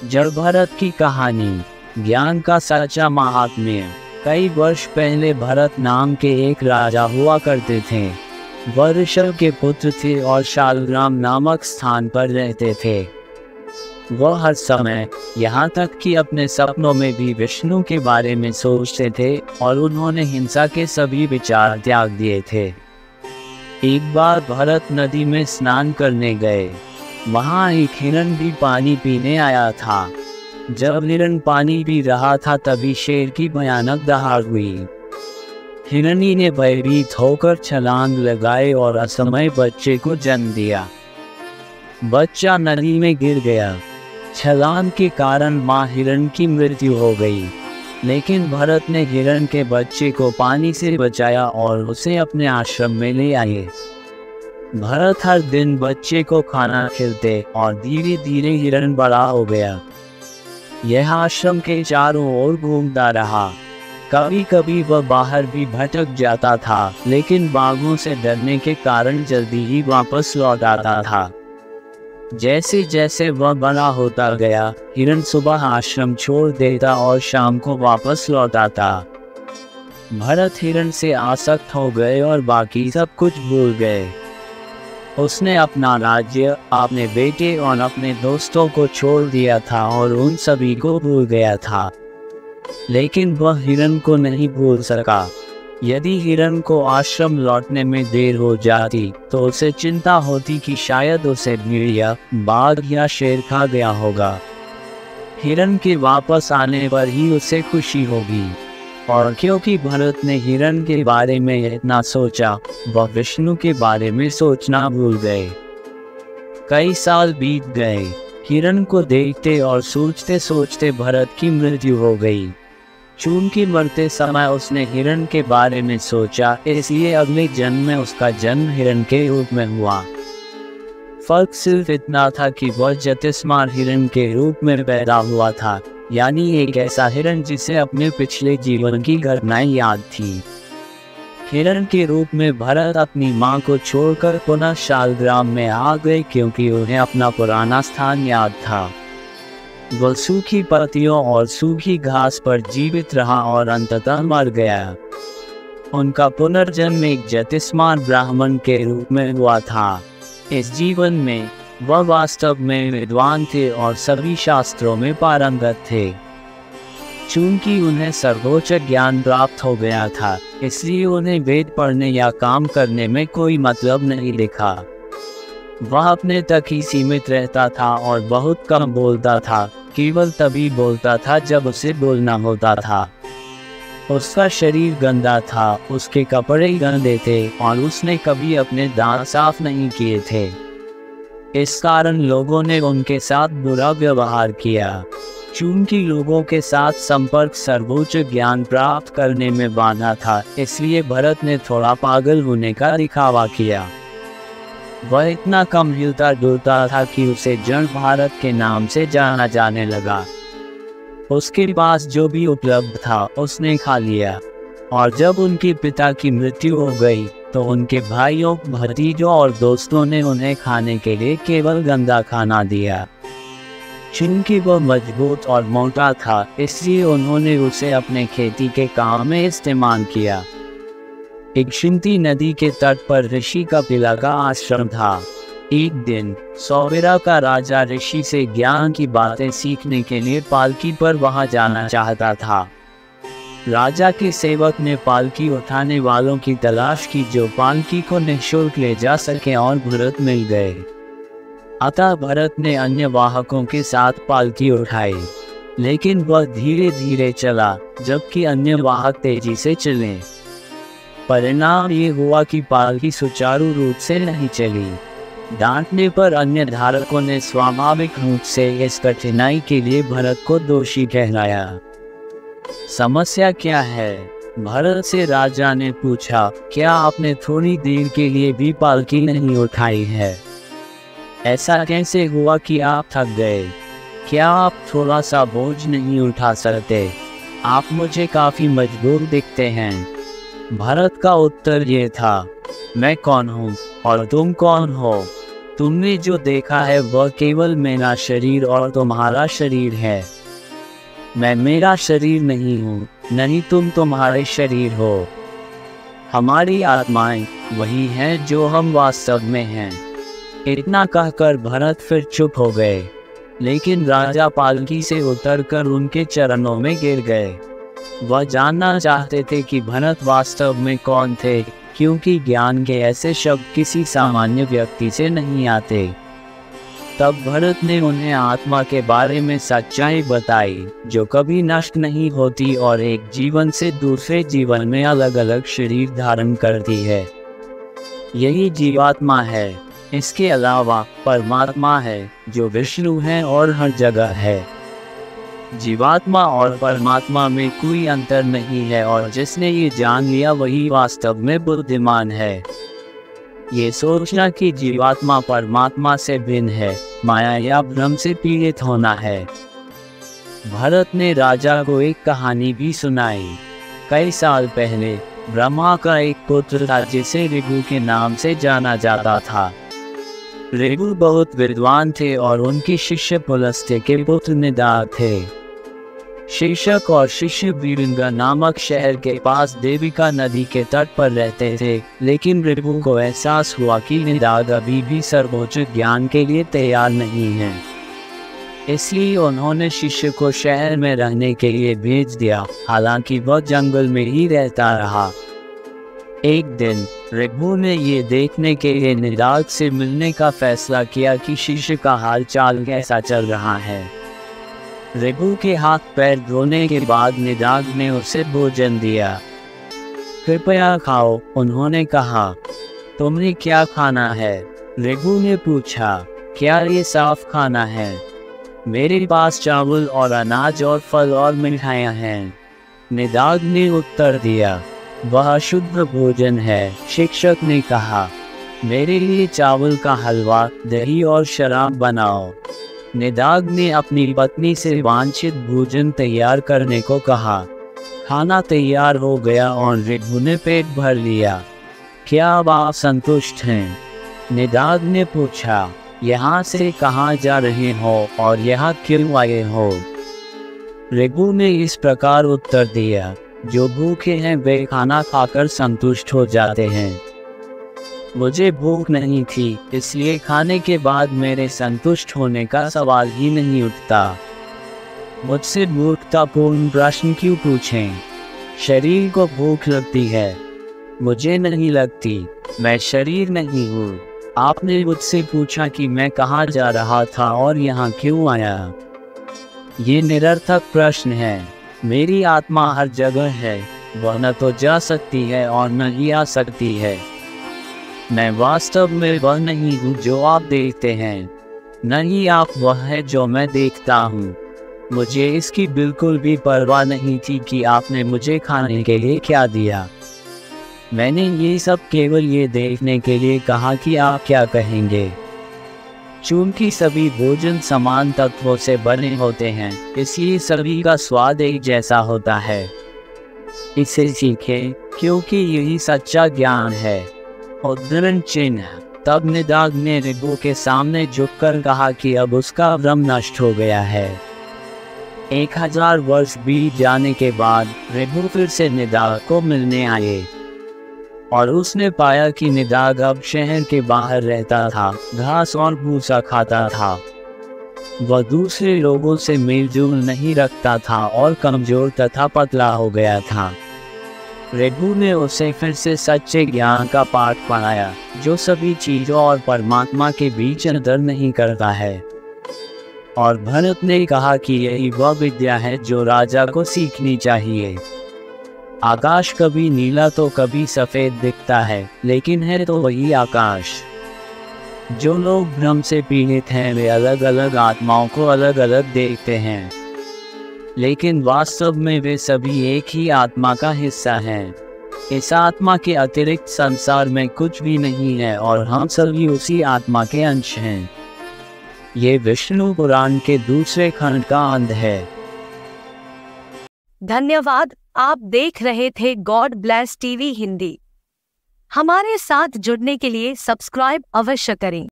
जड़ भरत की कहानी। ज्ञान का सच्चा महात्म्य। कई वर्ष पहले भरत नाम के एक राजा हुआ करते थे। वह ऋषभ के पुत्र थे और शालग्राम नामक स्थान पर रहते थे। वह हर समय, यहाँ तक कि अपने सपनों में भी विष्णु के बारे में सोचते थे और उन्होंने हिंसा के सभी विचार त्याग दिए थे। एक बार भरत नदी में स्नान करने गए। वहाँ एक हिरण भी पानी पीने आया था। जब हिरण पानी पी रहा था तभी शेर की भयानक दहाड़ हुई। हिरणी ने भयभीत होकर छलांग लगाई और असमय बच्चे को जन्म दिया। बच्चा नदी में गिर गया। छलांग के कारण मां हिरण की मृत्यु हो गई। लेकिन भरत ने हिरण के बच्चे को पानी से बचाया और उसे अपने आश्रम में ले आए। भरत हर दिन बच्चे को खाना खिलाते और धीरे धीरे हिरण बड़ा हो गया। यह आश्रम के चारों ओर घूमता रहा। कभी कभी वह बाहर भी भटक जाता था, लेकिन बाघों से डरने के कारण जल्दी ही वापस लौट आता था। जैसे जैसे वह बड़ा होता गया, हिरण सुबह आश्रम छोड़ देता और शाम को वापस लौट आता। भरत हिरण से आसक्त हो गए और बाकी सब कुछ भूल गए। उसने अपना राज्य, अपने बेटे और अपने दोस्तों को छोड़ दिया था और उन सभी को भूल गया था। लेकिन वह हिरण को नहीं भूल सका। यदि हिरण को आश्रम लौटने में देर हो जाती तो उसे चिंता होती कि शायद उसे भेड़िया, बाघ या शेर खा गया होगा। हिरण के वापस आने पर ही उसे खुशी होगी। और क्योंकि भरत ने हिरण के बारे में इतना सोचा, वह विष्णु के बारे में सोचना भूल गए। कई साल बीत गए। हिरण को देखते और सोचते सोचते भरत की मृत्यु हो गई। चूंकि मरते समय उसने हिरण के बारे में सोचा, इसलिए अगले जन्म में उसका जन्म हिरण के रूप में हुआ। फर्क सिर्फ इतना था कि वह ज्योतिष्मान हिरण के रूप में पैदा हुआ था, यानी एक ऐसा हिरण जिसे अपने पिछले जीवन की घटनाएं याद थी। हिरण के रूप में भरत अपनी मां को छोड़कर पुनः शालग्राम में आ गए, क्योंकि उन्हें अपना पुराना स्थान याद था। वह सूखी पत्तियों और सूखी घास पर जीवित रहा और अंततः मर गया। उनका पुनर्जन्म एक ज्योतिष्मान ब्राह्मण के रूप में हुआ था। इस जीवन में वह वास्तव में विद्वान थे और सभी शास्त्रों में पारंगत थे। चूंकि उन्हें सर्वोच्च ज्ञान प्राप्त हो गया था, इसलिए उन्हें वेद पढ़ने या काम करने में कोई मतलब नहीं दिखा। वह अपने तक ही सीमित रहता था और बहुत कम बोलता था। केवल तभी बोलता था जब उसे बोलना होता था। उसका शरीर गंदा था, उसके कपड़े गंदे थे और उसने कभी अपने दांत साफ नहीं किए थे। इस कारण लोगों ने उनके साथ बुरा व्यवहार किया। चूंकि लोगों के साथ संपर्क सर्वोच्च ज्ञान प्राप्त करने में बाधा था, इसलिए भरत ने थोड़ा पागल होने का दिखावा किया। वह इतना कम हिलता डुलता था कि उसे जड़ भारत के नाम से जाना जाने लगा। उसके पास जो भी उपलब्ध था उसने खा लिया। और जब उनके पिता की मृत्यु हो गई तो उनके भाइयों, भतीजों और दोस्तों ने उन्हें खाने के लिए केवल गंदा खाना दिया। चूंकि वह मजबूत और मोटा था, इसलिए उन्होंने उसे अपने खेती के काम में इस्तेमाल किया। एक शिंती नदी के तट पर ऋषि कपिला का आश्रम था। एक दिन सौविरा का राजा ऋषि से ज्ञान की बातें सीखने के लिए पालकी पर वहां जाना चाहता था। राजा के सेवक ने पालकी उठाने वालों की तलाश की जो पालकी को निःशुल्क ले जा सके, और भरत मिल गए। अतः भरत ने अन्य वाहकों के साथ पालकी उठाई, लेकिन वह धीरे धीरे चला, जबकि अन्य वाहक तेजी से चले। परिणाम ये हुआ कि पालकी सुचारू रूप से नहीं चली। डांटने पर अन्य धारकों ने स्वाभाविक रूप से इस कठिनाई के लिए भरत को दोषी ठहराया। समस्या क्या है? भरत से राजा ने पूछा, क्या आपने थोड़ी देर के लिए भी पालकी नहीं उठाई है? ऐसा कैसे हुआ कि आप थक गए? क्या आप थोड़ा सा बोझ नहीं उठा सकते? आप मुझे काफी मजबूर दिखते हैं। भरत का उत्तर ये था, मैं कौन हूँ और तुम कौन हो? तुमने जो देखा है वह केवल मेरा शरीर और तुम्हारा शरीर है। मैं मेरा शरीर नहीं हूँ, नहीं तुम तुम्हारे शरीर हो। हमारी आत्माएं वही हैं जो हम वास्तव में हैं। इतना कहकर भरत फिर चुप हो गए, लेकिन राजा पालकी से उतरकर उनके चरणों में गिर गए। वह जानना चाहते थे कि भरत वास्तव में कौन थे, क्योंकि ज्ञान के ऐसे शब्द किसी सामान्य व्यक्ति से नहीं आते। तब भरत ने उन्हें आत्मा के बारे में सच्चाई बताई, जो कभी नष्ट नहीं होती और एक जीवन से दूसरे जीवन में अलग अलग शरीर धारण करती है। यही जीवात्मा है। इसके अलावा परमात्मा है, जो विष्णु है और हर जगह है। जीवात्मा और परमात्मा में कोई अंतर नहीं है, और जिसने ये जान लिया वही वास्तव में बुद्धिमान है। ये सोचना कि जीवात्मा परमात्मा से भिन्न है, माया या भ्रम से पीड़ित होना है। भरत ने राजा को एक कहानी भी सुनाई। कई साल पहले ब्रह्मा का एक पुत्र था जिसे ऋगु के नाम से जाना जाता था। ऋगु बहुत विद्वान थे और उनके शिष्य पुलस्त्य के पुत्र निदाग थे। शिक्षक और शिष्य वीरंगा नामक शहर के पास देविका नदी के तट पर रहते थे, लेकिन ऋगु को एहसास हुआ कि निदाग अभी भी सर्वोच्च ज्ञान के लिए तैयार नहीं है। इसलिए उन्होंने शिष्य को शहर में रहने के लिए भेज दिया, हालांकि वह जंगल में ही रहता रहा। एक दिन ऋगु ने ये देखने के लिए निदाग से मिलने का फैसला किया कि शिष्य का हाल चाल कैसा चल रहा है। ऋगु के हाथ पैर धोने के बाद निदाग ने उसे भोजन दिया। कृपया खाओ, उन्होंने कहा। तुमने क्या खाना है? ऋगु ने पूछा। क्या ये साफ खाना है? मेरे पास चावल और अनाज और फल और मिठाइयाँ हैं, निदाग ने उत्तर दिया। वह शुद्ध भोजन है, शिक्षक ने कहा। मेरे लिए चावल का हलवा, दही और शराब बनाओ। निदाग ने अपनी पत्नी से वांछित भोजन तैयार करने को कहा। खाना तैयार हो गया और ऋगु ने पेट भर लिया। क्या अब आप संतुष्ट हैं? निदाग ने पूछा। यहाँ से कहाँ जा रहे हो और यहाँ क्यों आए हो? ऋगु ने इस प्रकार उत्तर दिया, जो भूखे हैं वे खाना खाकर संतुष्ट हो जाते हैं। मुझे भूख नहीं थी, इसलिए खाने के बाद मेरे संतुष्ट होने का सवाल ही नहीं उठता। मुझसे मूर्खतापूर्ण प्रश्न क्यों पूछें? शरीर को भूख लगती है, मुझे नहीं लगती। मैं शरीर नहीं हूँ। आपने मुझसे पूछा कि मैं कहाँ जा रहा था और यहाँ क्यों आया। ये निरर्थक प्रश्न है। मेरी आत्मा हर जगह है, वह न तो जा सकती है और न ही आ सकती है। मैं वास्तव में वह नहीं हूँ जो आप देखते हैं, न ही आप वह है जो मैं देखता हूँ। मुझे इसकी बिल्कुल भी परवाह नहीं थी कि आपने मुझे खाने के लिए क्या दिया। मैंने ये सब केवल ये देखने के लिए कहा कि आप क्या कहेंगे। चूंकि सभी भोजन समान तत्वों से बने होते हैं, इसलिए सभी का स्वाद एक जैसा होता है। इसे सीखें, क्योंकि यही सच्चा ज्ञान है। उद्धरण चिन्ह। तब निदाग ने ऋगु के सामने झुककर कहा कि अब उसका भ्रम नष्ट हो गया है। 1000 वर्ष बीत जाने के बाद ऋगु फिर से निदाग को मिलने आए और उसने पाया कि निदाग अब शहर के बाहर रहता था, घास और भूसा खाता था। वह दूसरे लोगों से मेलजोल नहीं रखता था और कमजोर तथा पतला हो गया था। ऋगु ने उसे फिर से सच्चे ज्ञान का पाठ पढ़ाया, जो सभी चीजों और परमात्मा के बीच अंतर नहीं करता है। और भरत ने कहा कि यही वह विद्या है जो राजा को सीखनी चाहिए। आकाश कभी नीला तो कभी सफेद दिखता है, लेकिन है तो वही आकाश। जो लोग भ्रम से पीड़ित हैं वे अलग अलग आत्माओं को अलग अलग देखते हैं, लेकिन वास्तव में वे सभी एक ही आत्मा का हिस्सा हैं। इस आत्मा के अतिरिक्त संसार में कुछ भी नहीं है और हम सभी उसी आत्मा के अंश हैं। ये विष्णु पुराण के दूसरे खंड का अंत है। धन्यवाद। आप देख रहे थे गॉड ब्लेस टीवी हिंदी। हमारे साथ जुड़ने के लिए सब्सक्राइब अवश्य करें।